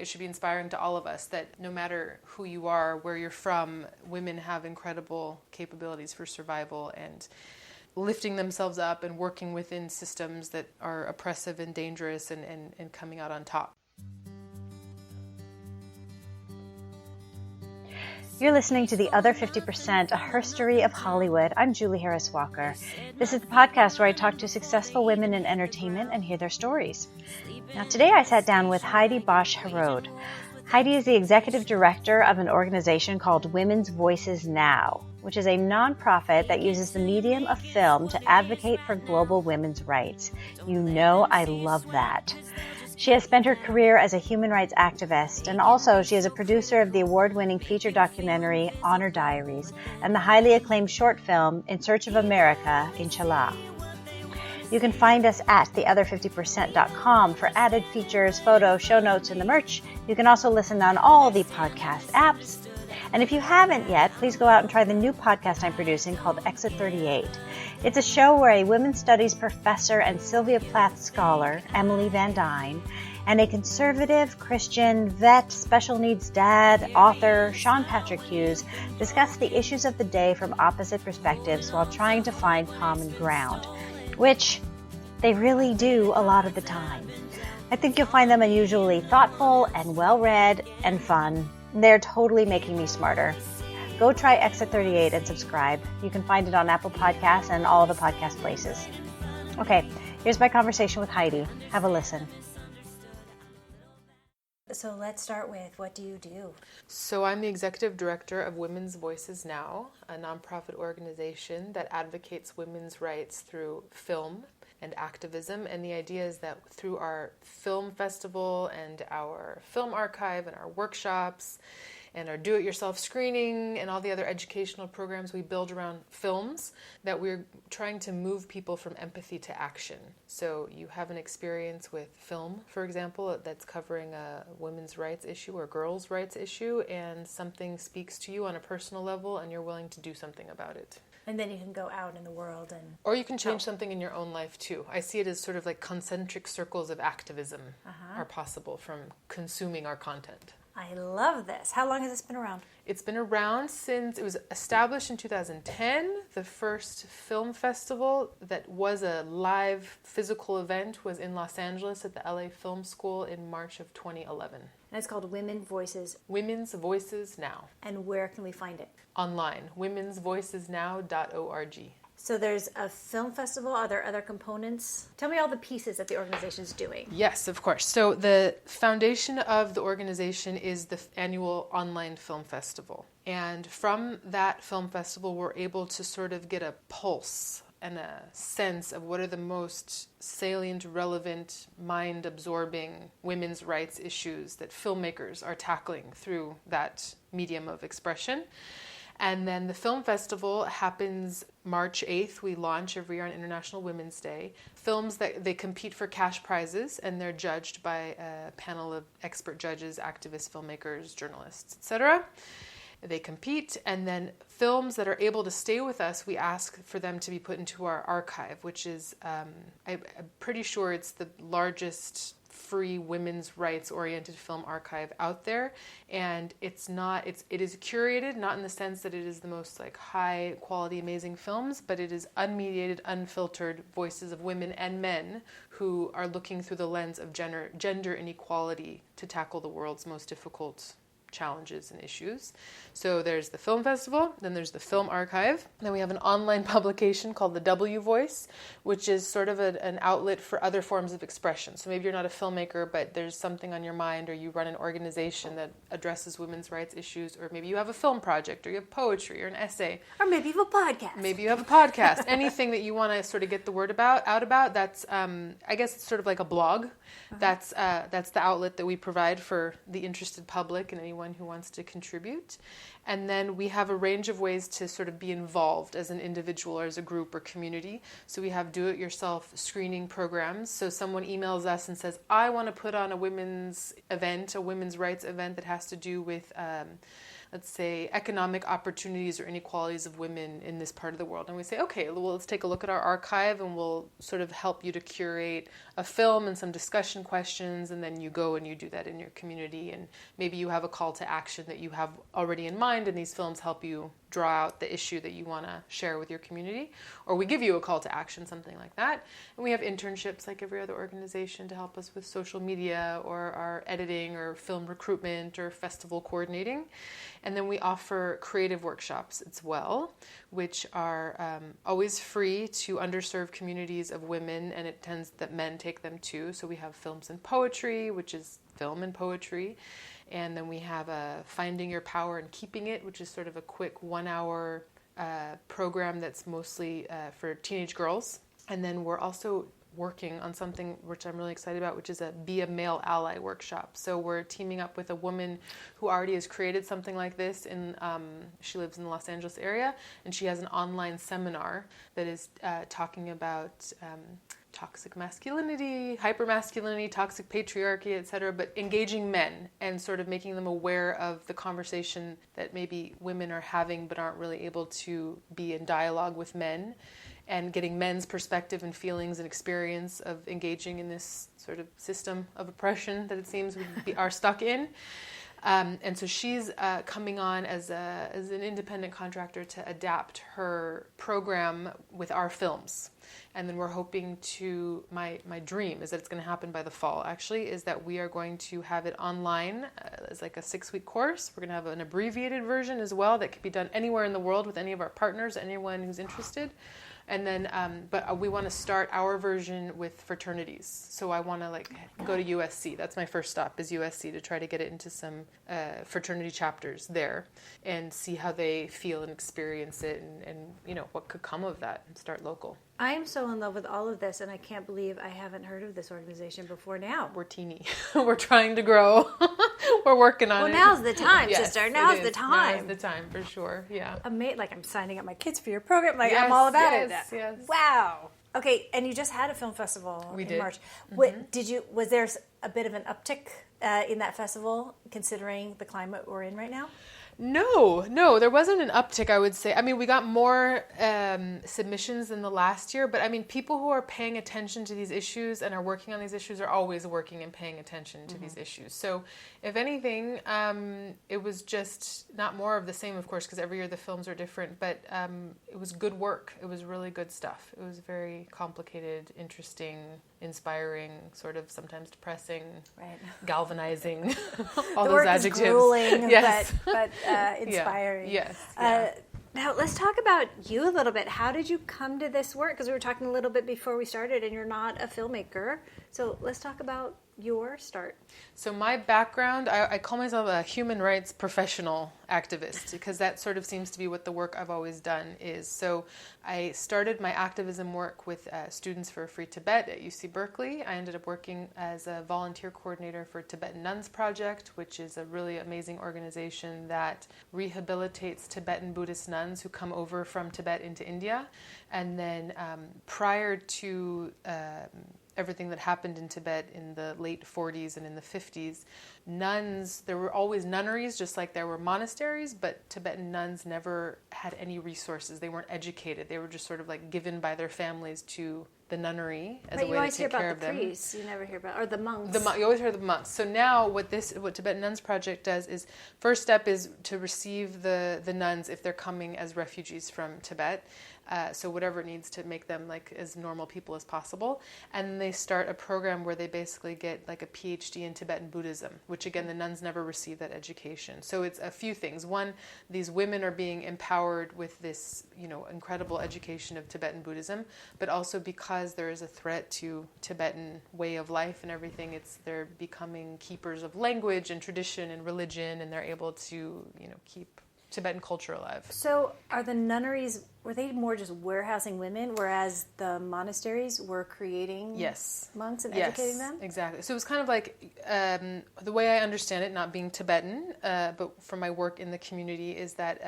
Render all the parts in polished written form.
it should be inspiring to all of us that no matter who you are, where you're from, women have incredible capabilities for survival and lifting themselves up and working within systems that are oppressive and dangerous and coming out on top. You're listening to The Other 50%, a herstory of Hollywood. I'm Julie Harris Walker. This is the podcast where I talk to successful women in entertainment and hear their stories. Now, today I sat down with Heidi Basch-Harod. Heidi is the executive director of an organization called Women's Voices Now, which is a nonprofit that uses the medium of film to advocate for global women's rights. You know I love that. She has spent her career as a human rights activist, and also she is a producer of the award-winning feature documentary Diaries and the highly acclaimed short film In Search of America, Inshallah. You can find us at theother50%.com for added features, photos, show notes, and the merch. You can also listen on all the podcast apps. And if you haven't yet, please go out and try the new podcast I'm producing called Exit 38. It's a show where a women's studies professor and Sylvia Plath scholar, Emily Van Dyne, and a conservative Christian vet, special needs dad, author, Sean Patrick Hughes, discuss the issues of the day from opposite perspectives while trying to find common ground, which they really do a lot of the time. I think you'll find them unusually thoughtful and well-read and fun. They're totally making me smarter. Go try Exit 38 and subscribe. You can find it on Apple Podcasts and all the podcast places. Okay, here's my conversation with Heidi. Have a listen. So let's start with, what do you do? So I'm the executive director of Women's Voices Now, a nonprofit organization that advocates women's rights through film and activism. And the idea is that through our film festival and our film archive and our workshops and our do-it-yourself screening and all the other educational programs we build around films, that we're trying to move people from empathy to action. So you have an experience with film, for example, that's covering a women's rights issue or girls' rights issue, and something speaks to you on a personal level and you're willing to do something about it. And then you can go out in the world and... Or you can change something in your own life too. I see it as sort of like concentric circles of activism are possible from consuming our content. I love this. How long has this been around? It's been around since it was established in 2010. The first film festival that was a live physical event was in Los Angeles at the LA Film School in March of 2011. And it's called Women's Voices. Women's Voices Now. And where can we find it? Online, womensvoicesnow.org. So there's a film festival. Are there other components? Tell me all the pieces that the organization is doing. Yes, of course. So the foundation of the organization is the annual online film festival. And from that film festival, we're able to sort of get a pulse and a sense of what are the most salient, relevant, mind-absorbing women's rights issues that filmmakers are tackling through that medium of expression. And then the film festival happens March 8th. We launch every year on International Women's Day. Films that they compete for cash prizes, and they're judged by a panel of expert judges, activists, filmmakers, journalists, etc. They compete, and then films that are able to stay with us, we ask for them to be put into our archive, which is, I'm pretty sure it's the largest free women's rights oriented film archive out there, and it is curated, not in the sense that it is the most like high quality amazing films, but it is unmediated, unfiltered voices of women and men who are looking through the lens of gender inequality to tackle the world's most difficult challenges and issues. So there's the film festival, then there's the film archive, then we have an online publication called the W Voice, which is sort of an outlet for other forms of expression. So maybe you're not a filmmaker, but there's something on your mind, or you run an organization that addresses women's rights issues, or maybe you have a film project, or you have poetry, or an essay. Or maybe you have a podcast. Maybe you have a podcast. Anything that you want to sort of get the word out about, that's, I guess it's sort of like a blog. That's the outlet that we provide for the interested public and anyone who wants to contribute. And then we have a range of ways to sort of be involved as an individual or as a group or community. So we have do-it-yourself screening programs. So someone emails us and says, I want to put on a women's event, a women's rights event that has to do with, let's say, economic opportunities or inequalities of women in this part of the world. And we say, okay, well, let's take a look at our archive and we'll sort of help you to curate a film and some discussion questions, and then you go and you do that in your community, and maybe you have a call to action that you have already in mind, and these films help you draw out the issue that you want to share with your community, or we give you a call to action, something like that. And we have internships like every other organization to help us with social media or our editing or film recruitment or festival coordinating. And then we offer creative workshops as well, which are always free to underserved communities of women, and it tends that men take them too. So we have films and poetry, which is film and poetry. And then we have a Finding Your Power and Keeping It, which is sort of a quick 1-hour program that's mostly for teenage girls. And then we're also working on something which I'm really excited about, which is a Be a Male Ally workshop. So we're teaming up with a woman who already has created something like this. She lives in the Los Angeles area, and she has an online seminar that is talking about toxic masculinity, hypermasculinity, toxic patriarchy, etc., but engaging men and sort of making them aware of the conversation that maybe women are having but aren't really able to be in dialogue with men, and getting men's perspective and feelings and experience of engaging in this sort of system of oppression that it seems we are stuck in. And so she's coming on as an independent contractor to adapt her program with our films. And then we're hoping to, my dream is that it's going to happen by the fall, actually, is that we are going to have it online as like a 6-week course. We're going to have an abbreviated version as well that can be done anywhere in the world with any of our partners, anyone who's interested. And then, but we want to start our version with fraternities. So I want to go to USC. That's my first stop, is USC, to try to get it into some fraternity chapters there and see how they feel and experience it, and what could come of that, and start local. I am so in love with all of this, and I can't believe I haven't heard of this organization before now. We're teeny. We're trying to grow. We're working on it. Well, now's the time, yes, sister. Now's the time. Now's the time, for sure. Yeah. I'm signing up my kids for your program. I'm all about it. Yes. Wow. Okay, and you just had a film festival in March. Mm-hmm. Was there a bit of an uptick in that festival, considering the climate we're in right now? No, there wasn't an uptick, I would say. I mean, we got more submissions than the last year, but I mean, people who are paying attention to these issues and are working on these issues are always working and paying attention to these issues. So if anything, it was just not more of the same, of course, because every year the films are different, but it was good work. It was really good stuff. It was very complicated, interesting, inspiring, sort of sometimes depressing, right, galvanizing, all the those work adjectives. Is grueling, yes. but inspiring. Yeah. Yes. Now let's talk about you a little bit. How did you come to this work? Because we were talking a little bit before we started, and you're not a filmmaker. So let's talk about your start. So my background, I call myself a human rights professional activist, because that sort of seems to be what the work I've always done is. So I started my activism work with Students for a Free Tibet at UC Berkeley. I ended up working as a volunteer coordinator for Tibetan Nuns Project, which is a really amazing organization that rehabilitates Tibetan Buddhist nuns who come over from Tibet into India. And then prior to everything that happened in Tibet in the late 40s and in the 50s, nuns, there were always nunneries, just like there were monasteries, but Tibetan nuns never had any resources. They weren't educated. They were just sort of given by their families to the nunnery as a way to take care of them. But you always hear about the priests. You never hear about, or the monks. You always hear the monks. So now what Tibetan Nuns Project does is, first step is to receive the nuns if they're coming as refugees from Tibet. So whatever it needs to make them as normal people as possible. And then they start a program where they basically get a PhD in Tibetan Buddhism, which again, the nuns never receive that education. So it's a few things. One, these women are being empowered with this, incredible education of Tibetan Buddhism, but also because there is a threat to Tibetan way of life and everything, they're becoming keepers of language and tradition and religion, and they're able to, keep Tibetan culture alive. So are the nunneries were they more just warehousing women, whereas the monasteries were creating monks and educating them? Exactly. So it was kind of like, the way I understand it, not being Tibetan, but from my work in the community, is that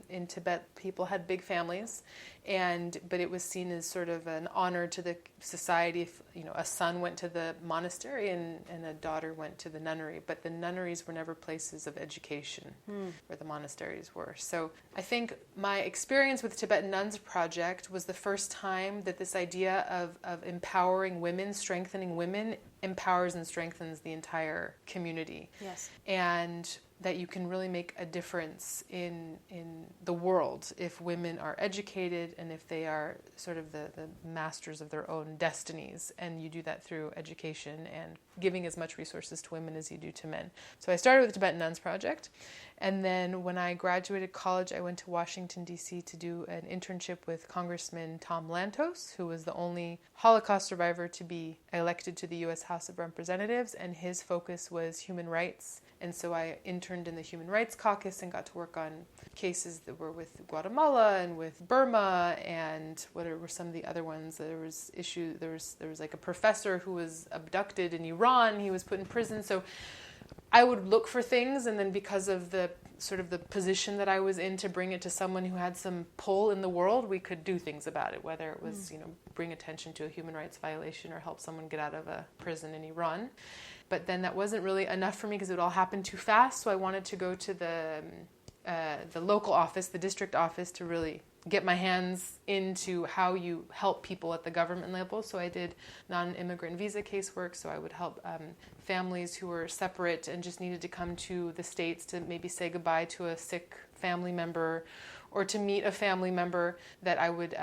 in Tibet people had big families, but it was seen as sort of an honor to the society if a son went to the monastery and a daughter went to the nunnery. But the nunneries were never places of education where the monasteries were. So I think my experience with Tibetan Nuns Project was the first time that this idea of empowering women, strengthening women, empowers and strengthens the entire community. Yes. And that you can really make a difference in the world if women are educated and if they are sort of the masters of their own destinies. And you do that through education and giving as much resources to women as you do to men. So I started with the Tibetan Nuns Project. And then when I graduated college, I went to Washington, D.C. to do an internship with Congressman Tom Lantos, who was the only Holocaust survivor to be elected to the U.S. House of Representatives. And his focus was human rights. And so I interned in the Human Rights Caucus and got to work on cases that were with Guatemala and with Burma and what were some of the other ones. There was like a professor who was abducted in Iran. He was put in prison. So I would look for things, and then because of the sort of the position that I was in to bring it to someone who had some pull in the world, we could do things about it, whether it was, bring attention to a human rights violation or help someone get out of a prison in Iran. But then that wasn't really enough for me because it would all happen too fast. So I wanted to go to the local office, the district office, to really get my hands into how you help people at the government level. So I did non-immigrant visa casework. So I would help families who were separate and just needed to come to the States to maybe say goodbye to a sick family member, or to meet a family member that I would,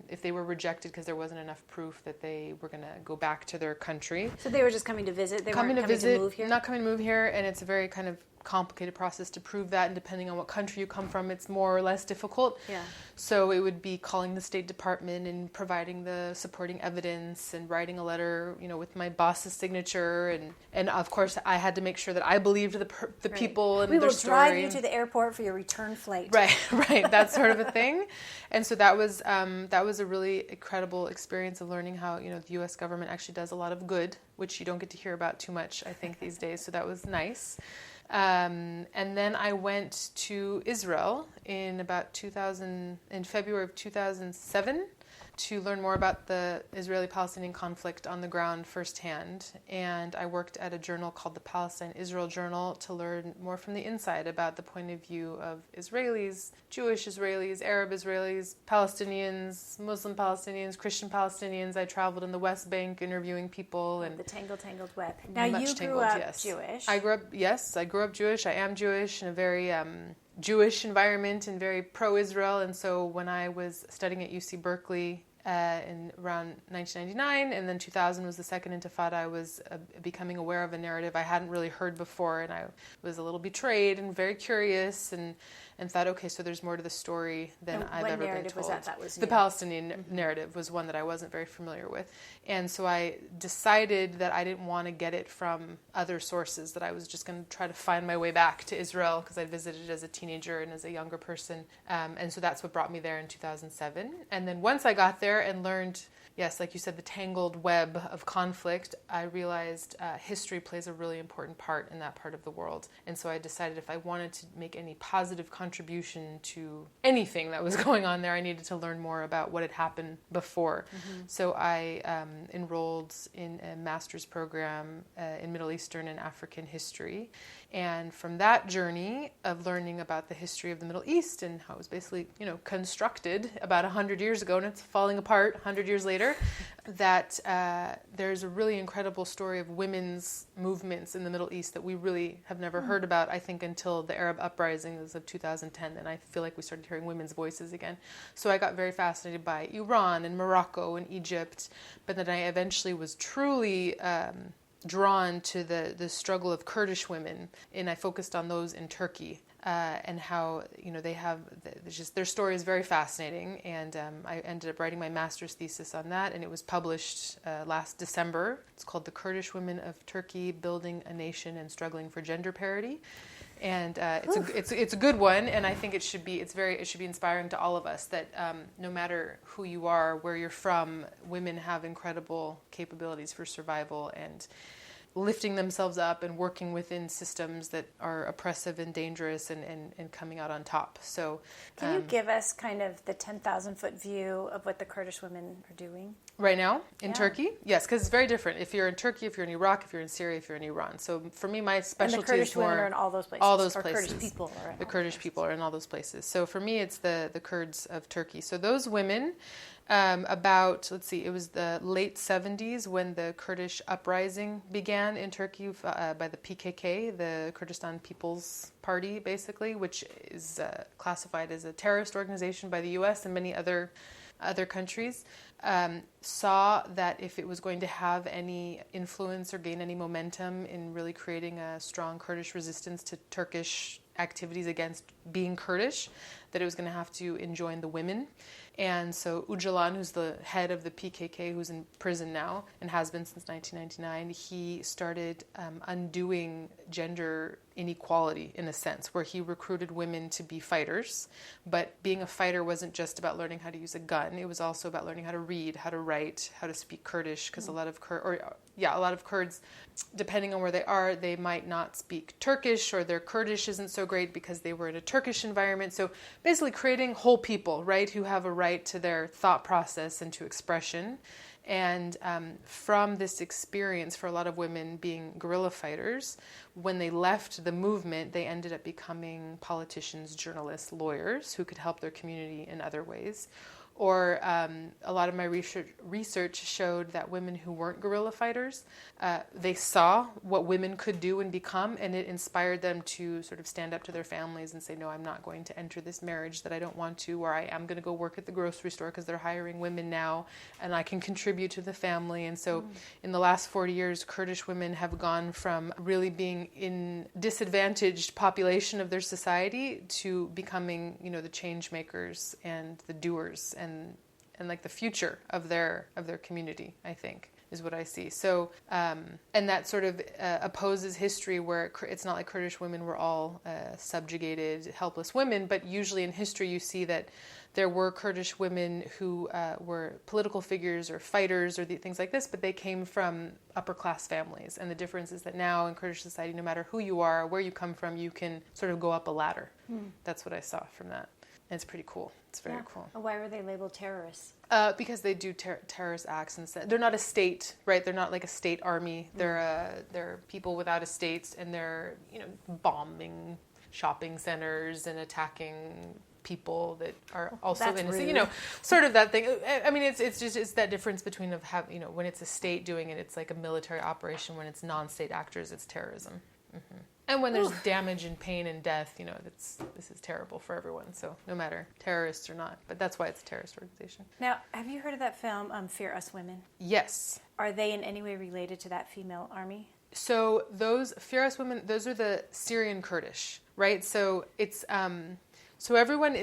if they were rejected because there wasn't enough proof that they were going to go back to their country. So they were just coming to visit? They weren't coming to move here? Not coming to move here, and it's a very kind of complicated process to prove that, and depending on what country you come from, it's more or less difficult. Yeah. So it would be calling the State Department and providing the supporting evidence and writing a letter, with my boss's signature, and of course I had to make sure that I believed the people and their story. We will drive you to the airport for your return flight. Right, that sort of a thing. And so that was a really incredible experience of learning how the U.S. government actually does a lot of good, which you don't get to hear about too much, I think, these days. So that was nice. And then I went to Israel in February of 2007 to learn more about the Israeli-Palestinian conflict on the ground firsthand. And I worked at a journal called the Palestine-Israel Journal to learn more from the inside about the point of view of Israelis, Jewish Israelis, Arab Israelis, Palestinians, Muslim Palestinians, Christian Palestinians. I traveled in the West Bank interviewing people. And the tangled web. Now you grew up Jewish. I grew up Jewish. I am Jewish in a very Jewish environment and very pro-Israel. And so when I was studying at UC Berkeley in around 1999, and then 2000 was the second Intifada, I was becoming aware of a narrative I hadn't really heard before, and I was a little betrayed and very curious, and thought, okay, so there's more to the story than I've ever been told. What narrative was that? That was new. The Palestinian narrative was one that I wasn't very familiar with. And so I decided that I didn't want to get it from other sources, that I was just going to try to find my way back to Israel, because I visited as a teenager and as a younger person. And so that's what brought me there in 2007. And then once I got there and learned, yes, like you said, the tangled web of conflict, I realized history plays a really important part in that part of the world. And so I decided if I wanted to make any positive contribution to anything that was going on there, I needed to learn more about what had happened before. Mm-hmm. So I enrolled in a master's program in Middle Eastern and African history. And from that journey of learning about the history of the Middle East and how it was basically, constructed about 100 years ago, and it's falling apart 100 years later, that there's a really incredible story of women's movements in the Middle East that we really have never heard about, I think, until the Arab uprisings of 2010. And I feel like we started hearing women's voices again. So I got very fascinated by Iran and Morocco and Egypt. But then I eventually was truly drawn to the struggle of Kurdish women, and I focused on those in Turkey. And how they have their story is very fascinating, and I ended up writing my master's thesis on that, and it was published last December. It's called "The Kurdish Women of Turkey: Building a Nation and Struggling for Gender Parity," And it's a good one, and I think it should be inspiring to all of us that no matter who you are, where you're from, women have incredible capabilities for survival and lifting themselves up and working within systems that are oppressive and dangerous and coming out on top. So, can you give us kind of the 10,000-foot view of what the Kurdish women are doing? Right now, in Turkey? Yes, because it's very different. If you're in Turkey, if you're in Iraq, if you're in Syria, if you're in Iran. So for me, my specialty and the Kurdish is more... women are in all those places. All those or places. Kurdish people are in the Kurdish people are in all those places. So for me, it's the Kurds of Turkey. So those women, it was the late 70s when the Kurdish uprising began in Turkey by the PKK, the Kurdistan People's Party, basically, which is classified as a terrorist organization by the U.S. and many other countries, saw that if it was going to have any influence or gain any momentum in really creating a strong Kurdish resistance to Turkish activities against being Kurdish, that it was going to have to enjoin the women. And so Öcalan, who's the head of the PKK, who's in prison now and has been since 1999, he started undoing gender inequality in a sense, where he recruited women to be fighters. But being a fighter wasn't just about learning how to use a gun. It was also about learning how to read, how to write, how to speak Kurdish, because a lot of Kurds, depending on where they are, they might not speak Turkish, or their Kurdish isn't so great because they were in a Turkish environment. So basically creating whole people, right, who have a right to their thought process and to expression. And from this experience, for a lot of women being guerrilla fighters, when they left the movement, they ended up becoming politicians, journalists, lawyers who could help their community in other ways. Or a lot of my research showed that women who weren't guerrilla fighters, they saw what women could do and become, and it inspired them to sort of stand up to their families and say, no, I'm not going to enter this marriage that I don't want to, or I am going to go work at the grocery store because they're hiring women now, and I can contribute to the family. And so in the last 40 years, Kurdish women have gone from really being in disadvantaged population of their society to becoming, the change makers and the doers and like the future of their community, I think, is what I see. So, and that sort of opposes history where it's not like Kurdish women were all subjugated, helpless women, but usually in history you see that there were Kurdish women who were political figures or fighters or things like this, but they came from upper class families. And the difference is that now in Kurdish society, no matter who you are, where you come from, you can sort of go up a ladder. That's what I saw from that. And it's pretty cool. It's very cool. Why were they labeled terrorists? Because they do terrorist acts, and they're not a state, right? They're not like a state army. They're people without a state, and they're bombing shopping centers and attacking people that are also innocent. Rude. Sort of that thing. I mean, it's that difference between when it's a state doing it, it's like a military operation. When it's non-state actors, it's terrorism. Mm-hmm. And when there's damage and pain and death, this is terrible for everyone. So no matter terrorists or not, but that's why it's a terrorist organization. Now, have you heard of that film, Fear Us Women? Yes. Are they in any way related to that female army? So those Fear Us Women, those are the Syrian Kurdish, right? So it's so everyone,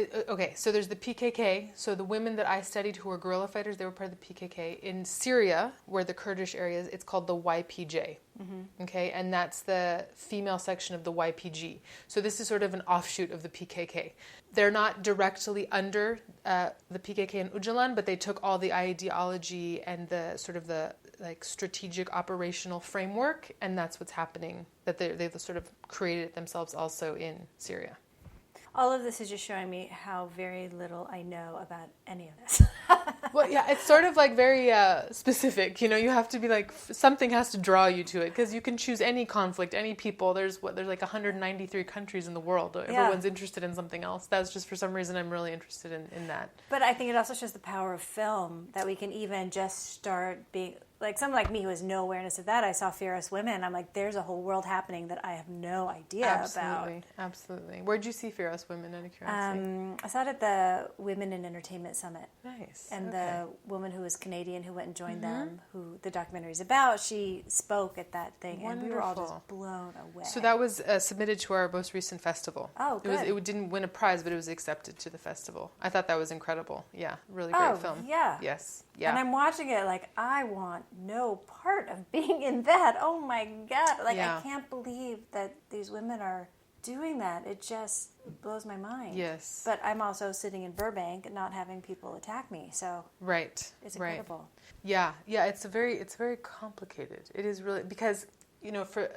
so there's the PKK. So the women that I studied who were guerrilla fighters, they were part of the PKK. In Syria, where the Kurdish area is, it's called the YPJ. Mm-hmm. Okay, and that's the female section of the YPG. So this is sort of an offshoot of the PKK. They're not directly under the PKK and Öcalan, but they took all the ideology and the sort of the strategic operational framework, and that's what's happening. That they've sort of created it themselves also in Syria. All of this is just showing me how very little I know about any of this. Well, yeah, it's sort of very specific. You have to be something has to draw you to it, because you can choose any conflict, any people. There's 193 countries in the world. Everyone's interested in something else. That's just for some reason I'm really interested in that. But I think it also shows the power of film, that we can even just start being... someone like me who has no awareness of that, I saw Fear Us Women. I'm like, there's a whole world happening that I have no idea about. Absolutely. Where'd you see Fear Us Women, out of curiosity? I saw it at the Women in Entertainment Summit. Nice. And the woman who was Canadian who went and joined them, who the documentary is about, she spoke at that thing. Wonderful. And we were all just blown away. So that was submitted to our most recent festival. Oh, good. It didn't win a prize, but it was accepted to the festival. I thought that was incredible. Yeah, really great film. Yeah. Yes. Yeah. And I'm watching it I want no part of being in that. Oh my God. I can't believe that these women are doing that. It just blows my mind. Yes. But I'm also sitting in Burbank, not having people attack me. So right, it's incredible. Right. Yeah. It's very complicated. It is really because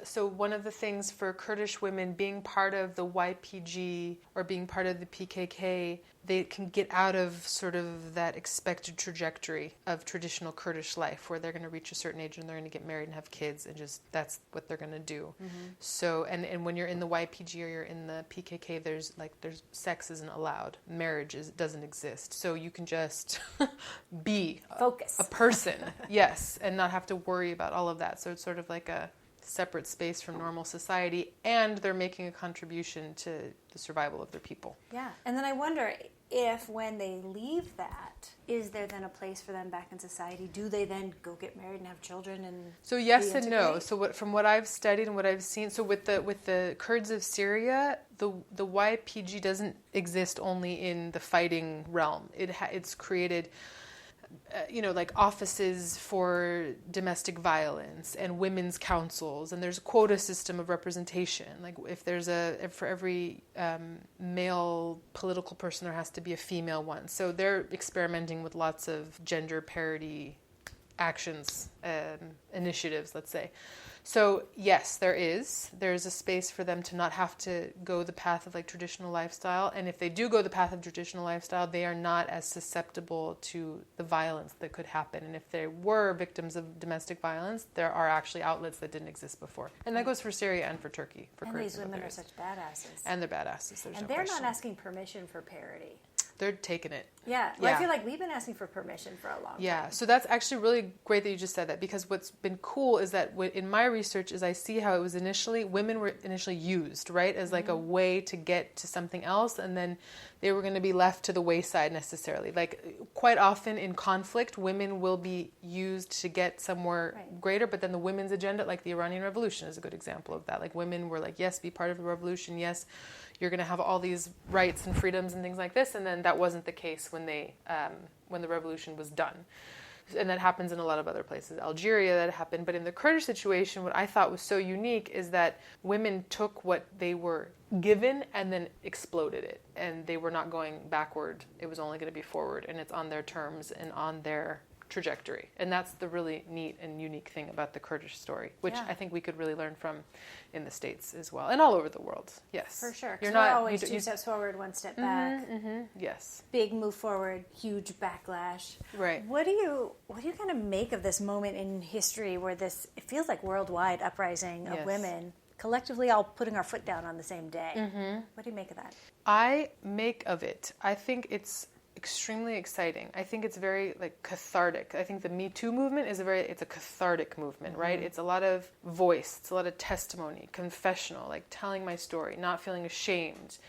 so one of the things for Kurdish women being part of the YPG or being part of the PKK, they can get out of sort of that expected trajectory of traditional Kurdish life where they're going to reach a certain age and they're going to get married and have kids and just that's what they're going to do. So and when you're in the YPG or you're in the PKK, there's sex isn't allowed, marriage doesn't exist, so you can just be a person, yes, and not have to worry about all of that. So it's sort of like a separate space from normal society, and they're making a contribution to the survival of their people. Yeah, and then I wonder if when they leave that, is there then a place for them back in society? Do they then go get married and have children? And so yes and no. So from what I've studied and what I've seen, so with the Kurds of Syria, the YPG doesn't exist only in the fighting realm. It's created like offices for domestic violence and women's councils, and there's a quota system of representation. Like if there's for every male political person, there has to be a female one. So they're experimenting with lots of gender parity actions, initiatives, let's say. So yes, there's a space for them to not have to go the path of like traditional lifestyle. And if they do go the path of traditional lifestyle, they are not as susceptible to the violence that could happen. And if they were victims of domestic violence, there are actually outlets that didn't exist before. And that goes for Syria and for Turkey. And these women are such badasses. And they're badasses. And they're not asking permission for parity. They're taking it. Yeah. Well, I feel like we've been asking for permission for a long time. Yeah. So that's actually really great that you just said that, because what's been cool is that in my research is I see how it was women were initially used, right, as like a way to get to something else, and then they were going to be left to the wayside necessarily. Like quite often in conflict, women will be used to get somewhere greater, but then the women's agenda, like the Iranian Revolution is a good example of that. Like women were like, yes, be part of the revolution, yes, you're going to have all these rights and freedoms and things like this, and then that wasn't the case when the revolution was done. And that happens in a lot of other places. Algeria, that happened. But in the Kurdish situation, what I thought was so unique is that women took what they were given and then exploded it. And they were not going backward. It was only going to be forward. And it's on their terms and on their trajectory. And that's the really neat and unique thing about the Kurdish story, which I think we could really learn from in the States as well, and all over the world. Yes, for sure. You're not always two steps forward, one step back. Yes, big move forward, huge backlash. Right. What do you kind of make of this moment in history where it feels like worldwide uprising of women, collectively all putting our foot down on the same day? What do you make of that? I make of it, I think it's extremely exciting. I think it's very cathartic. I think the Me Too movement is it's a cathartic movement, right? It's a lot of voice, it's a lot of testimony, confessional, like telling my story, not feeling ashamed,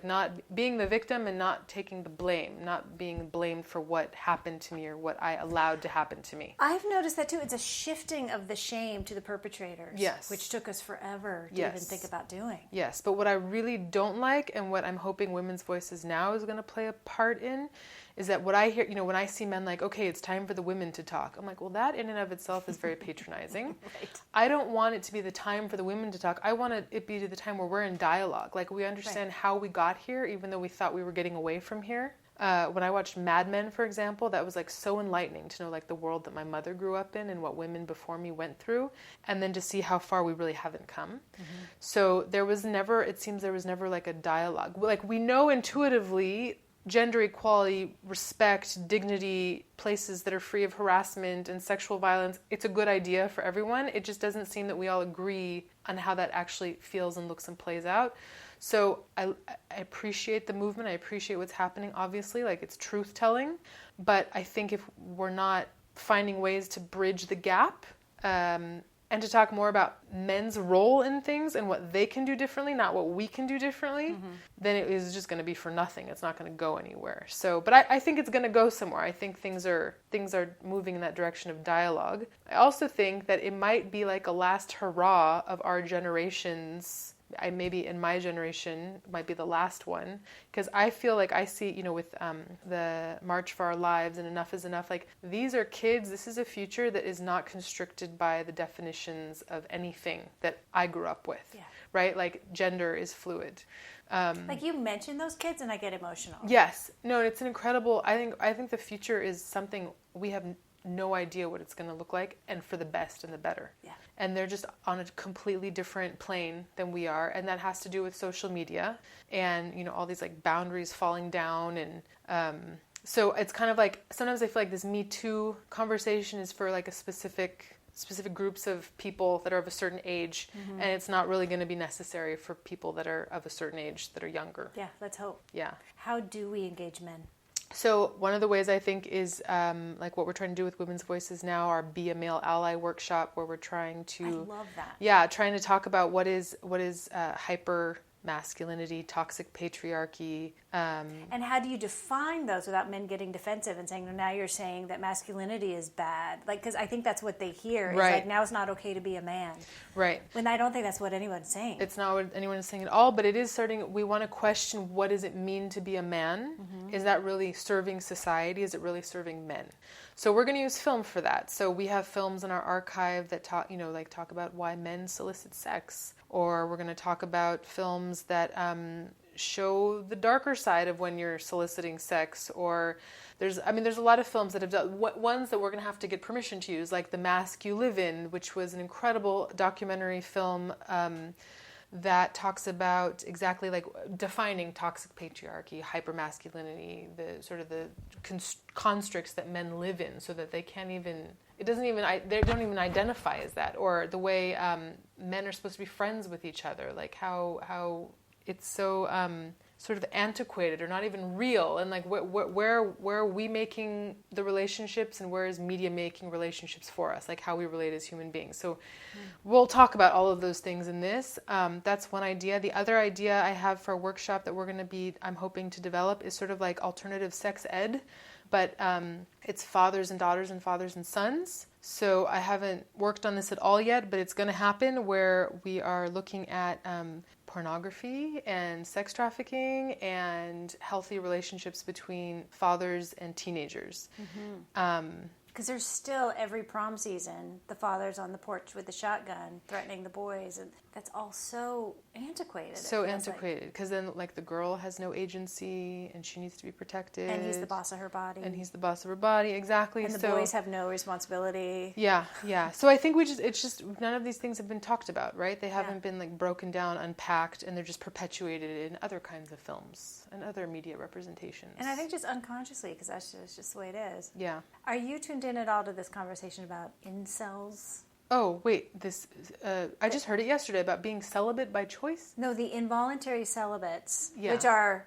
not being the victim and not taking the blame, not being blamed for what happened to me or what I allowed to happen to me. I've noticed that too. It's a shifting of the shame to the perpetrators, yes, which took us forever to even think about doing. Yes, but what I really don't like, and what I'm hoping Women's Voices Now is going to play a part in, is that what I hear, when I see men like, okay, it's time for the women to talk. I'm like, well, that in and of itself is very patronizing. Right. I don't want it to be the time for the women to talk. I want it be the time where we're in dialogue. Like we understand how we got here, even though we thought we were getting away from here. When I watched Mad Men, for example, that was so enlightening to know the world that my mother grew up in and what women before me went through, and then to see how far we really haven't come. So it seems there was never a dialogue. We know intuitively gender equality, respect, dignity, places that are free of harassment and sexual violence, it's a good idea for everyone. It just doesn't seem that we all agree on how that actually feels and looks and plays out. So I appreciate the movement. I appreciate what's happening, obviously, it's truth-telling. But I think if we're not finding ways to bridge the gap, and to talk more about men's role in things and what they can do differently, not what we can do differently, then it is just going to be for nothing. It's not going to go anywhere. So, but I think it's going to go somewhere. I think things are moving in that direction of dialogue. I also think that it might be a last hurrah of our generation's maybe in my generation might be the last one, because I feel like I see, with the March for Our Lives and Enough is Enough, like these are kids. This is a future that is not constricted by the definitions of anything that I grew up with, right? Like gender is fluid. Like you mentioned those kids and I get emotional. Yes. No, it's an incredible, I think the future is something we have no idea what it's going to look like, and for the best and the better. Yeah. And they're just on a completely different plane than we are, and that has to do with social media and, all these like boundaries falling down. And so it's kind of like, sometimes I feel like this Me Too conversation is for like a specific groups of people that are of a certain age, and it's not really going to be necessary for people that are of a certain age that are younger. Yeah, let's hope. Yeah. How do we engage men? So one of the ways I think is like what we're trying to do with Women's Voices now, our Be a Male Ally workshop, where we're trying to... I love that. Yeah, trying to talk about what is hyper masculinity, toxic patriarchy. And how do you define those without men getting defensive and saying, no, now you're saying that masculinity is bad? Like, because I think that's what they hear. It's like, now it's not okay to be a man. Right. When I don't think that's what anyone's saying. It's not what anyone is saying at all, but it is starting, we want to question, what does it mean to be a man? Is that really serving society? Is it really serving men? So we're going to use film for that. So we have films in our archive that talk about why men solicit sex, or we're going to talk about films that show the darker side of when you're soliciting sex, or there's a lot of films that have done ones that we're going to have to get permission to use, like The Mask You Live In, which was an incredible documentary film that talks about exactly like defining toxic patriarchy, hypermasculinity, the sort of the constructs that men live in, so that they can't even, they don't even identify as that, or the way men are supposed to be friends with each other, like how it's so sort of antiquated or not even real, and like where are we making the relationships, and where is media making relationships for us, like how we relate as human beings. So we'll talk about all of those things in this. That's one idea. The other idea I have for a workshop that I'm hoping to develop is sort of like alternative sex ed, but it's fathers and daughters and fathers and sons. So I haven't worked on this at all yet, but it's going to happen, where we are looking at pornography and sex trafficking and healthy relationships between fathers and teenagers. Because there's still, every prom season, the father's on the porch with the shotgun threatening the boys, and that's all so antiquated. So antiquated, because then like the girl has no agency and she needs to be protected. And he's the boss of her body. Exactly. And the boys have no responsibility. Yeah. So I think it's just none of these things have been talked about, right? They haven't been like broken down, unpacked, and they're just perpetuated in other kinds of films and other media representations. And I think just unconsciously, because that's just the way it is. Yeah. Are you tuned in at all to this conversation about incels? Oh, wait, I just heard it yesterday about being celibate by choice? No, the involuntary celibates, which are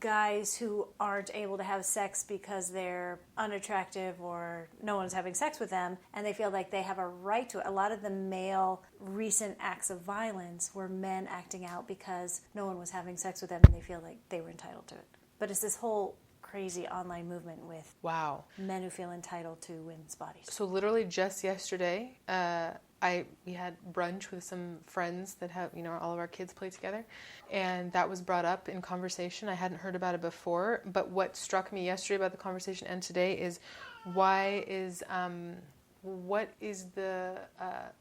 guys who aren't able to have sex because they're unattractive or no one's having sex with them, and they feel like they have a right to it. A lot of the male recent acts of violence were men acting out because no one was having sex with them, and they feel like they were entitled to it. But it's this whole crazy online movement with men who feel entitled to women's bodies. So literally just yesterday, we had brunch with some friends that have, all of our kids play together, and that was brought up in conversation. I hadn't heard about it before, but what struck me yesterday about the conversation and today is what is the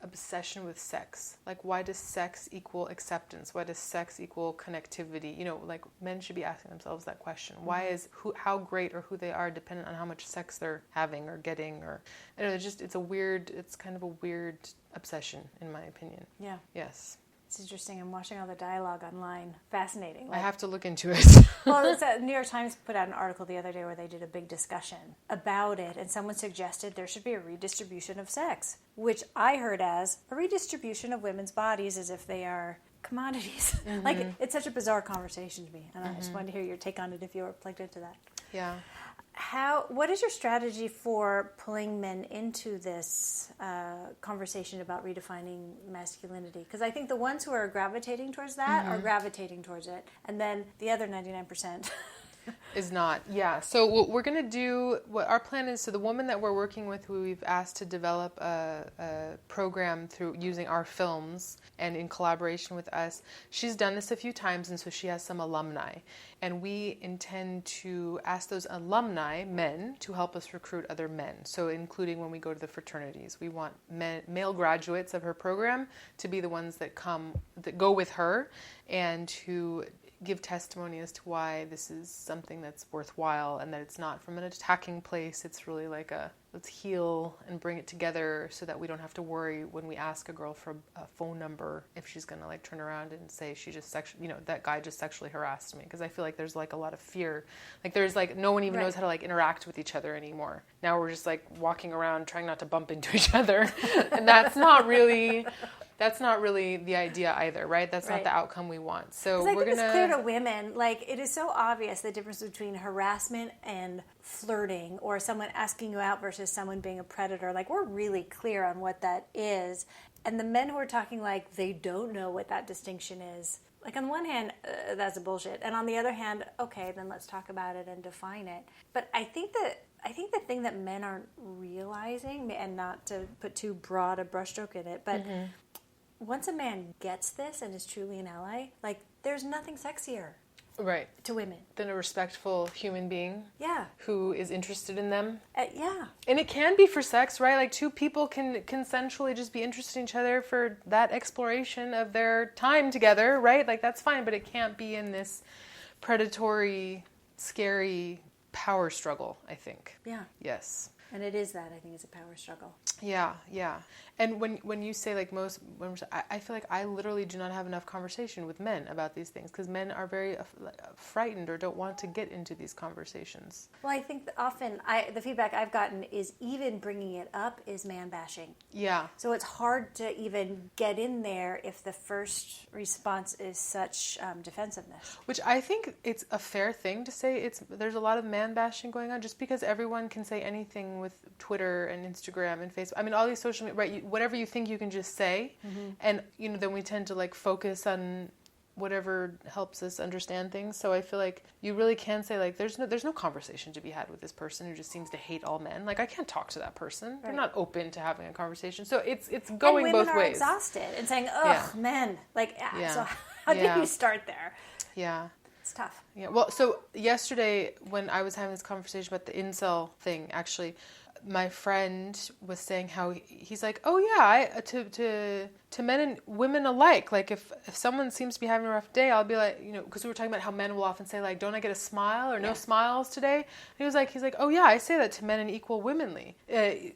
obsession with sex? Like, why does sex equal acceptance? Why does sex equal connectivity? Like men should be asking themselves that question. Why is how great or who they are dependent on how much sex they're having or getting, or I don't know, it's kind of a weird obsession, in my opinion. Yeah. Yes. It's interesting. I'm watching all the dialogue online. Fascinating. I have to look into it. Well, the New York Times put out an article the other day where they did a big discussion about it, and someone suggested there should be a redistribution of sex, which I heard as a redistribution of women's bodies as if they are commodities. Like, it's such a bizarre conversation to me, and I just wanted to hear your take on it if you were plugged into that. Yeah. What is your strategy for pulling men into this conversation about redefining masculinity? Because I think the ones who are gravitating towards that are gravitating towards it, and then the other 99% Is not. Yeah. So what we're going to do, what our plan is, so the woman that we're working with, who we've asked to develop a program through using our films and in collaboration with us, she's done this a few times, and so she has some alumni. And we intend to ask those alumni, men, to help us recruit other men. So including when we go to the fraternities. We want male graduates of her program to be the ones that go with her and who give testimony as to why this is something that's worthwhile, and that it's not from an attacking place. It's really like let's heal and bring it together, so that we don't have to worry when we ask a girl for a phone number if she's going to like turn around and say she just that guy just sexually harassed me. Because I feel like there's like a lot of fear. Like there's like no one even knows how to like interact with each other anymore. Now we're just like walking around trying not to bump into each other. And that's not really the idea either, right? That's not the outcome we want. So we're going to... it's clear to women, like, it is so obvious the difference between harassment and flirting, or someone asking you out versus someone being a predator. Like, we're really clear on what that is. And the men who are talking like they don't know what that distinction is, like, on one hand, that's a bullshit. And on the other hand, okay, then let's talk about it and define it. But I think the thing that men aren't realizing, and not to put too broad a brushstroke in it, but once a man gets this and is truly an ally, like, there's nothing sexier to women than a respectful human being who is interested in them. And it can be for sex, right? Like, two people can consensually just be interested in each other for that exploration of their time together, right? Like, that's fine, but it can't be in this predatory, scary power struggle, I think. Yes. And it is that, I think, it's a power struggle. Yeah. And when you say, like, I feel like I literally do not have enough conversation with men about these things, because men are very frightened or don't want to get into these conversations. Well, I think that often the feedback I've gotten is even bringing it up is man bashing. Yeah. So it's hard to even get in there if the first response is such defensiveness. Which I think it's a fair thing to say. There's a lot of man bashing going on, just because everyone can say anything with Twitter and Instagram and Facebook. I mean, all these social media, right? Whatever you think you can just say, and then we tend to like focus on whatever helps us understand things. So I feel like you really can say, like, there's no conversation to be had with this person who just seems to hate all men. Like, I can't talk to that person. Right. They're not open to having a conversation. So it's going both ways. And women are exhausted and saying, "Ugh, men." Like, so how do you start there? Yeah. It's tough. Yeah. Well, so yesterday when I was having this conversation about the incel thing, actually, my friend was saying how he's like, oh yeah, to men and women alike. Like, if someone seems to be having a rough day, I'll be like, because we were talking about how men will often say, like, don't I get a smile or no smiles today? And he's like, oh yeah, I say that to men and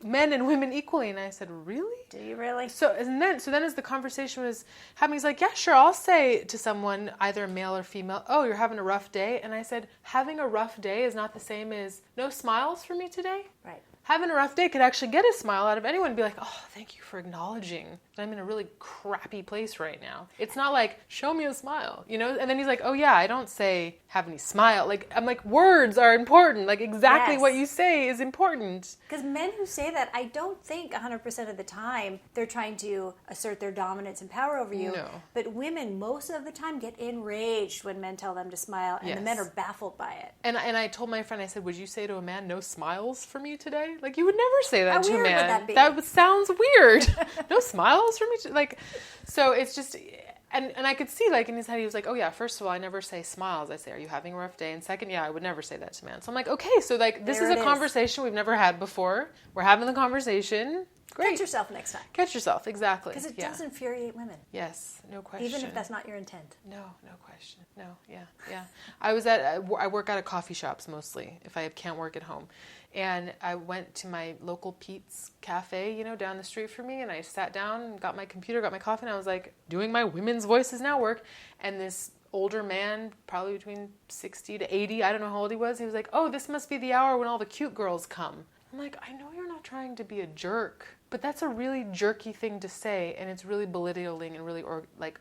men and women equally. And I said, really? Do you really? So then as the conversation was happening, he's like, yeah, sure, I'll say to someone, either male or female, oh, you're having a rough day. And I said, having a rough day is not the same as no smiles for me today. Right. Having a rough day could actually get a smile out of anyone and be like, oh, thank you for acknowledging that I'm in a really crappy place right now. It's not like, show me a smile, And then he's like, oh yeah, I don't say, have any smile. Like, I'm like, words are important. Like, exactly what you say is important. Because men who say that, I don't think 100% of the time they're trying to assert their dominance and power over you. No. But women, most of the time, get enraged when men tell them to smile, and the men are baffled by it. And I told my friend, I said, would you say to a man, no smiles for me today? Like, you would never say that to a man. How weird would that be? That sounds weird. No smiles for me? Like, so it's just, and I could see, like, in his head, he was like, oh yeah, first of all, I never say smiles. I say, are you having a rough day? And second, I would never say that to a man. So I'm like, okay, so like, this is a conversation we've never had before. We're having the conversation. Great. Catch yourself next time. Catch yourself, exactly. Because it does infuriate women. Yes, no question. Even if that's not your intent. No question. No, yeah. I work out at coffee shops mostly, if I can't work at home. And I went to my local Pete's Cafe, down the street from me, and I sat down and got my computer, got my coffee, and I was like, doing my Women's Voices Now work, and this older man, probably between 60 to 80, I don't know how old he was like, oh, this must be the hour when all the cute girls come. I'm like, I know you're not trying to be a jerk, but that's a really jerky thing to say, and it's really belittling and really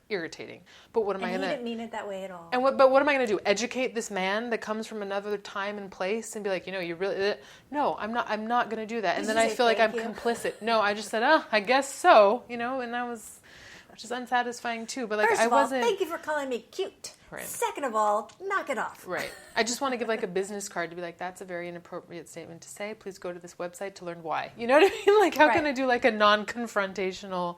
irritating. But what am I going to... he didn't mean it that way at all. But what am I going to do? Educate this man that comes from another time and place and be like, you really... No, I'm not going to do that. And then I feel like I'm complicit. No, I just said, I guess so, and that was just unsatisfying too. But like, First of all, thank you for calling me cute. Right. Second of all, knock it off. Right. I just want to give like a business card to be like, that's a very inappropriate statement to say. Please go to this website to learn why. You know what I mean? Like, how can I do like a non-confrontational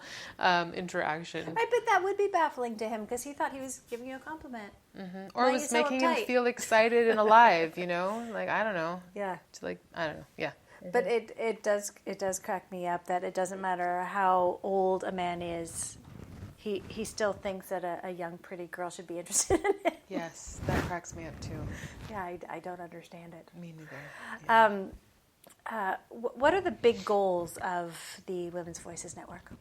interaction? I bet that would be baffling to him because he thought he was giving you a compliment. Mm-hmm. Or it was making him feel excited and alive, you know? Like, I don't know. Yeah. To like, I don't know. Yeah. But it does crack me up that it doesn't matter how old a man is, he still thinks that a young, pretty girl should be interested in it. Yes, that cracks me up too. Yeah, I don't understand it. Me neither. Yeah. What are the big goals of the Women's Voices Network?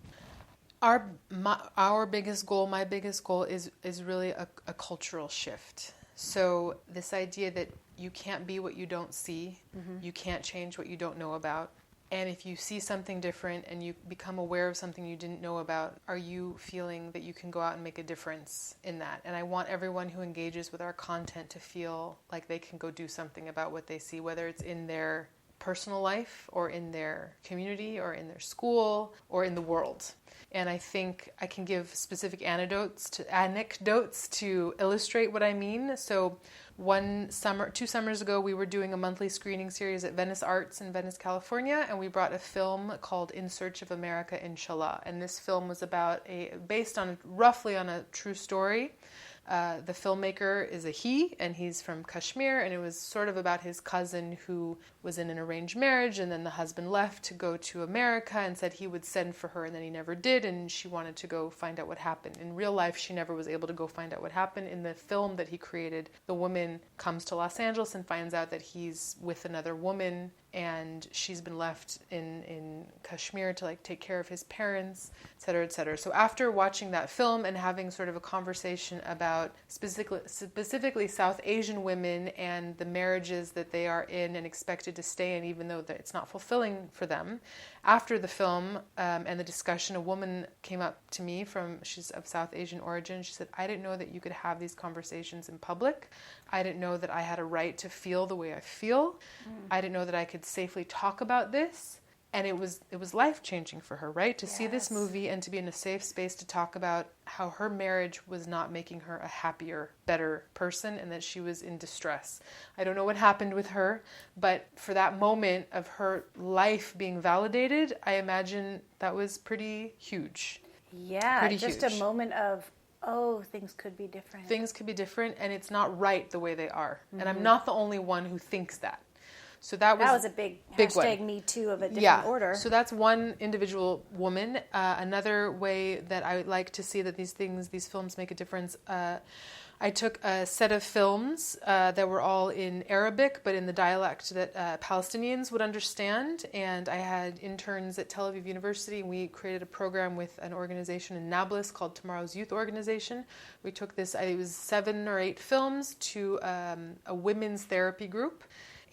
Our biggest goal, my biggest goal is really a cultural shift. So this idea that you can't be what you don't see, you can't change what you don't know about. And if you see something different and you become aware of something you didn't know about, are you feeling that you can go out and make a difference in that? And I want everyone who engages with our content to feel like they can go do something about what they see, whether it's in their personal life or in their community or in their school or in the world. And I think I can give specific anecdotes to illustrate what I mean. So 2 summers ago, we were doing a monthly screening series at Venice Arts in Venice, California, and we brought a film called In Search of America, Inshallah. And this film was based roughly on a true story. The filmmaker is a he, and he's from Kashmir, and it was sort of about his cousin who was in an arranged marriage, and then the husband left to go to America and said he would send for her, and then he never did, and she wanted to go find out what happened. In real life, she never was able to go find out what happened. In the film that he created, the woman comes to Los Angeles and finds out that he's with another woman, and she's been left in Kashmir to like take care of his parents, et cetera, et cetera. So after watching that film and having sort of a conversation about specifically South Asian women and the marriages that they are in and expected to stay in, even though it's not fulfilling for them, after the film and the discussion, a woman came up to me she's of South Asian origin. She said, I didn't know that you could have these conversations in public. I didn't know that I had a right to feel the way I feel. I didn't know that I could safely talk about this. And it was life-changing for her, right? To see this movie and to be in a safe space to talk about how her marriage was not making her a happier, better person, and that she was in distress. I don't know what happened with her, but for that moment of her life being validated, I imagine that was pretty huge. Yeah, pretty just huge. A moment of, oh, things could be different. Things could be different, and it's not right the way they are. And I'm not the only one who thinks that. So that was a big one. Me Too of a different order. So that's one individual woman. Another way that I would like to see that these films make a difference. I took a set of films that were all in Arabic, but in the dialect that Palestinians would understand. And I had interns at Tel Aviv University, and we created a program with an organization in Nablus called Tomorrow's Youth Organization. We took it was 7 or 8 films to a women's therapy group.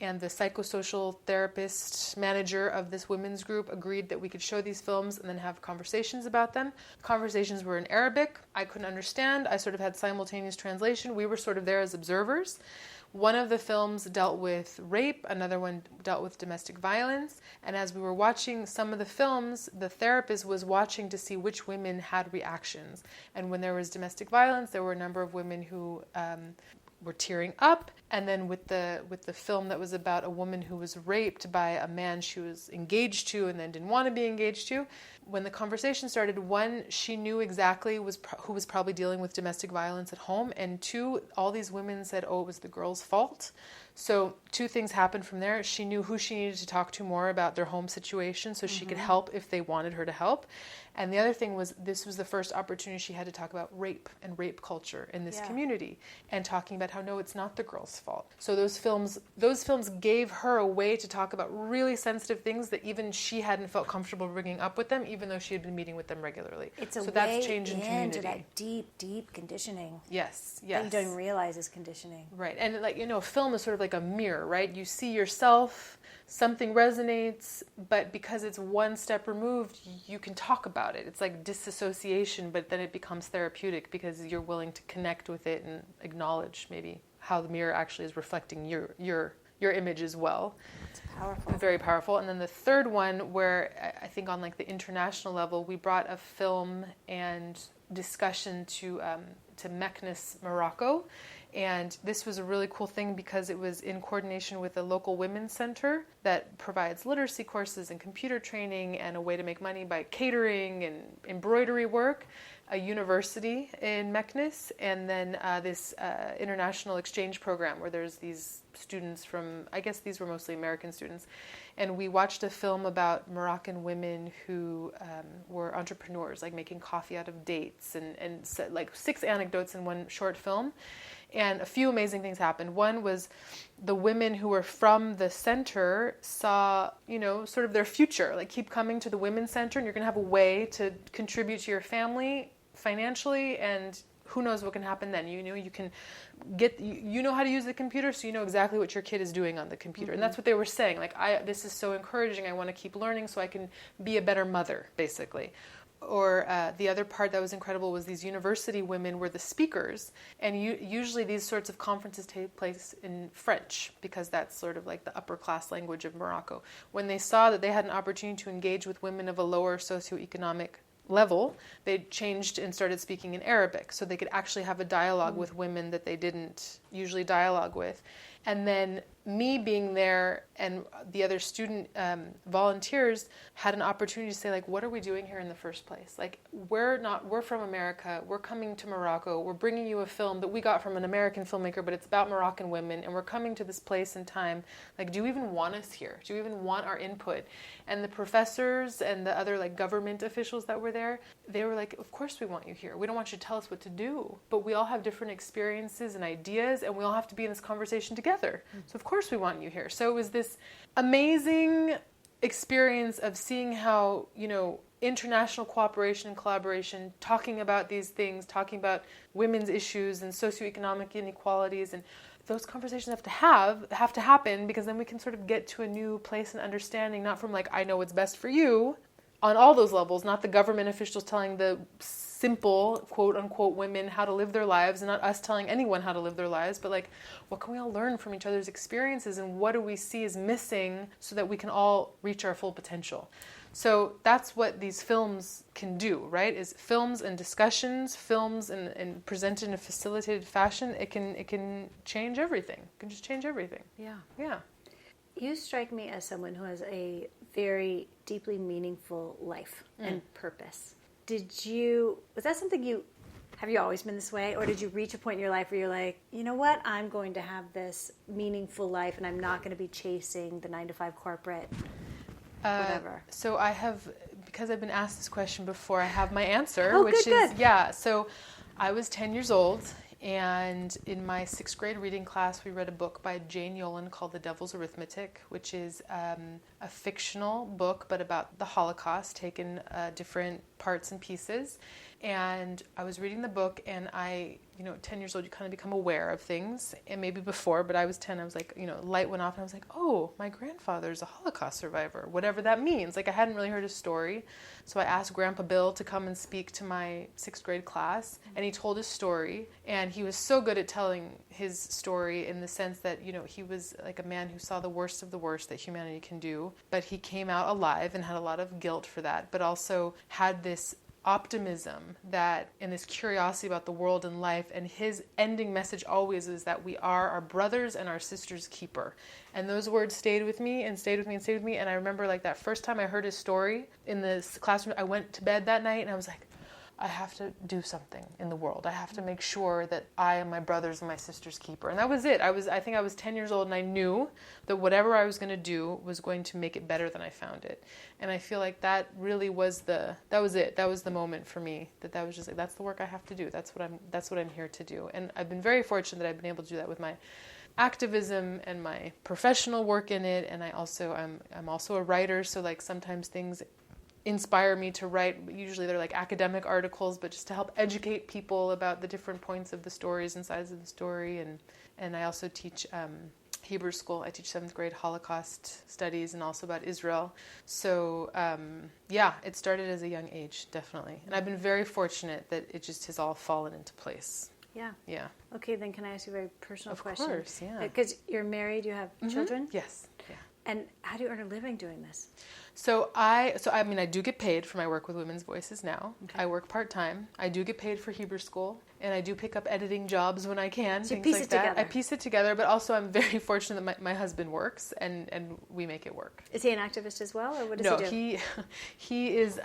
And the psychosocial therapist manager of this women's group agreed that we could show these films and then have conversations about them. Conversations were in Arabic. I couldn't understand. I sort of had simultaneous translation. We were sort of there as observers. One of the films dealt with rape. Another one dealt with domestic violence. And as we were watching some of the films, the therapist was watching to see which women had reactions. And when there was domestic violence, there were a number of women who were tearing up. And then with the film that was about a woman who was raped by a man she was engaged to and then didn't want to be engaged to, when the conversation started, 1, she knew exactly who was probably dealing with domestic violence at home, and 2, all these women said, oh, it was the girl's fault. So 2 things happened from there. She knew who she needed to talk to more about their home situation so she could help if they wanted her to help. And the other thing was, this was the first opportunity she had to talk about rape and rape culture in this community, and talking about how, no, it's not the girl's fault. So those films gave her a way to talk about really sensitive things that even she hadn't felt comfortable bringing up with them, even though she had been meeting with them regularly. It's a so way that's change in community. into that deep, deep conditioning. Yes. That you don't even realize is conditioning. Right. And film is sort of like a mirror, right? You see yourself, something resonates, but because it's one step removed, you can talk about it. It's like disassociation, but then it becomes therapeutic because you're willing to connect with it and acknowledge maybe how the mirror actually is reflecting your image as well. It's powerful. Very powerful. And then the third one, where I think on like the international level, we brought a film and discussion to to Meknes, Morocco. And this was a really cool thing because it was in coordination with a local women's center that provides literacy courses and computer training and a way to make money by catering and embroidery work, a university in Meknes, and then this international exchange program where there's these students from, I guess these were mostly American students. And we watched a film about Moroccan women who were entrepreneurs, like making coffee out of dates, and like 6 anecdotes in one short film. And a few amazing things happened. One was the women who were from the center saw, sort of their future, like keep coming to the women's center and you're going to have a way to contribute to your family financially, and who knows what can happen then. You can get, how to use the computer, so you know exactly what your kid is doing on the computer. And that's what they were saying. Like, this is so encouraging. I want to keep learning so I can be a better mother, basically. Or the other part that was incredible was these university women were the speakers. And usually these sorts of conferences take place in French because that's sort of like the upper class language of Morocco. When they saw that they had an opportunity to engage with women of a lower socioeconomic level, they changed and started speaking in Arabic so they could actually have a dialogue with women that they didn't usually dialogue with. And then me being there and the other student volunteers had an opportunity to say, like, what are we doing here in the first place? Like, we're from America, we're coming to Morocco, we're bringing you a film that we got from an American filmmaker, but it's about Moroccan women, and we're coming to this place and time. Like, do you even want us here? Do you even want our input? And the professors and the other, like, government officials that were there, they were like, of course we want you here. We don't want you to tell us what to do, but we all have different experiences and ideas, and we all have to be in this conversation together. So of course we want you here. So it was this amazing experience of seeing how, international cooperation and collaboration, talking about these things, talking about women's issues and socioeconomic inequalities, and those conversations have to happen, because then we can sort of get to a new place and understanding, not from like, I know what's best for you on all those levels, not the government officials telling the simple, quote unquote, women how to live their lives, and not us telling anyone how to live their lives, but like, what can we all learn from each other's experiences, and what do we see is missing so that we can all reach our full potential? So that's what these films can do, right? Is films and discussions, films and presented in a facilitated fashion, it can change everything. It can just change everything. Yeah. You strike me as someone who has a very deeply meaningful life and purpose. Was that something have you always been this way? Or did you reach a point in your life where you're like, you know what, I'm going to have this meaningful life and I'm not going to be chasing the 9-to-5 corporate, whatever? So I have, because I've been asked this question before, I have my answer, good. Yeah. So I was 10 years old, and in my 6th grade reading class, we read a book by Jane Yolen called The Devil's Arithmetic, which is a fictional book, but about the Holocaust, taken different parts and pieces. And I was reading the book, and 10 years old, you kind of become aware of things, and maybe before, but I was 10, I was like, light went off, and I was like, oh, my grandfather's a Holocaust survivor, whatever that means. Like, I hadn't really heard his story, so I asked Grandpa Bill to come and speak to my 6th grade class, and he told his story, and he was so good at telling his story in the sense that, he was like a man who saw the worst of the worst that humanity can do, but he came out alive and had a lot of guilt for that, but also had this optimism that, and this curiosity about the world and life, and his ending message always is that we are our brothers and our sisters' keeper. And those words stayed with me and stayed with me and stayed with me. And I remember, like, that first time I heard his story in this classroom, I went to bed that night and I was like, I have to do something in the world. I have to make sure that I am my brother's and my sister's keeper. And that was it. I think I was 10 years old, and I knew that whatever I was going to do was going to make it better than I found it. And I feel like that really was that was it. That was the moment for me. That was just like, that's the work I have to do. That's what I'm here to do. And I've been very fortunate that I've been able to do that with my activism and my professional work in it. And I'm also a writer, so like sometimes things inspire me to write. Usually they're like academic articles, but just to help educate people about the different points of the stories and sides of the story. And I also teach Hebrew school. I teach 7th grade Holocaust studies and also about Israel. So it started as a young age, definitely. And I've been very fortunate that it just has all fallen into place. Yeah. Okay, then can I ask you a very personal question? Of course, yeah. Because you're married, you have children? Yes. Yeah. And how do you earn a living doing this? So I do get paid for my work with Women's Voices now. Okay. I work part-time. I do get paid for Hebrew school. and I do pick up editing jobs when I can. So you things piece like it that. together. I piece it together, but also I'm very fortunate that my husband works and we make it work. Is he an activist as well, or what does he do? He is.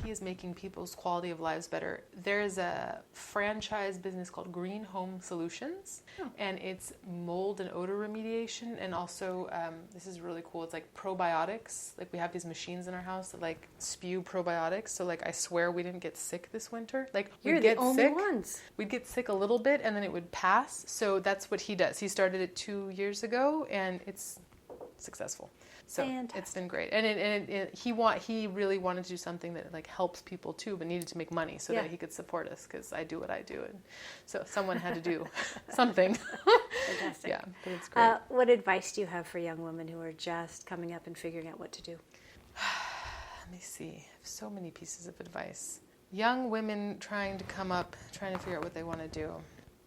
He is making people's quality of lives better. There's a franchise business called Green Home Solutions, and it's mold and odor remediation, and also this is really cool. It's like probiotics. Like we have these machines in our house that like spew probiotics. So like I swear we didn't get sick this winter. Like You're the only ones. We'd get sick a little bit and then it would pass. So that's what he does. He started it 2 years ago and it's successful. So Fantastic. It's been great. And he really wanted to do something that like helps people too, but needed to make money so that he could support us because I do what I do. And so someone had to do something. Fantastic. Yeah, but it's great. What advice do you have for young women who are just coming up and figuring out what to do? Let me see. I have so many pieces of advice. Young women trying to come up, trying to figure out what they want to do.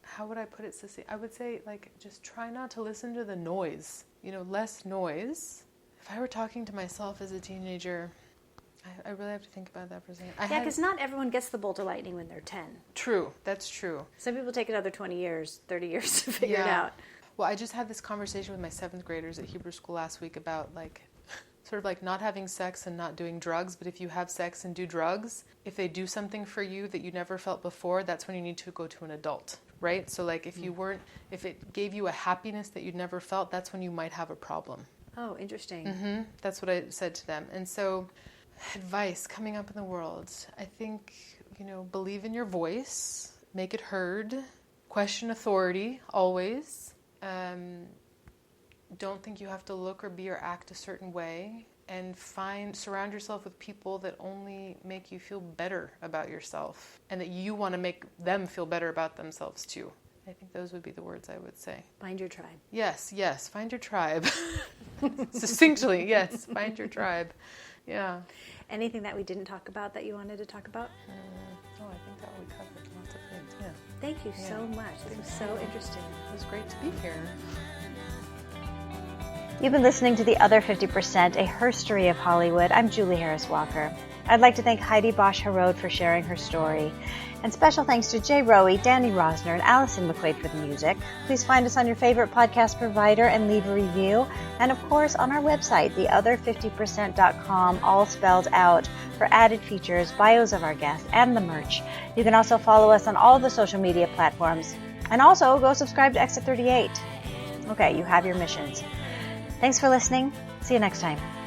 How would I put it, Sissy? I would say, like, just try not to listen to the noise. Less noise. If I were talking to myself as a teenager, I really have to think about that for a second. Because not everyone gets the bolt of lightning when they're 10. True. That's true. Some people take another 20 years, 30 years to figure it out. Well, I just had this conversation with my 7th graders at Hebrew school last week about, like, sort of like not having sex and not doing drugs, but if you have sex and do drugs, if they do something for you that you never felt before, that's when you need to go to an adult, right? So like if it gave you a happiness that you'd never felt, that's when you might have a problem. Oh, interesting. Mm-hmm. That's what I said to them. And so advice coming up in the world, I think, believe in your voice, make it heard, question authority always. Don't think you have to look or be or act a certain way, and surround yourself with people that only make you feel better about yourself and that you want to make them feel better about themselves too. I think those would be the words I would say. Find your tribe. Yes, find your tribe. Succinctly, yes, find your tribe. Yeah. Anything that we didn't talk about that you wanted to talk about? I think that we covered lots of things, yeah. Thank you so much. This was so interesting. It was great to be here. You've been listening to The Other 50%, a herstory of Hollywood. I'm Julie Harris Walker. I'd like to thank Heidi Basch-Harod for sharing her story. And special thanks to Jay Rowe, Danny Rosner, and Allison McQuaid for the music. Please find us on your favorite podcast provider and leave a review. And of course, on our website, theother50%.com, all spelled out, for added features, bios of our guests, and the merch. You can also follow us on all the social media platforms. And also, go subscribe to Exit 38. Okay, you have your missions. Thanks for listening. See you next time.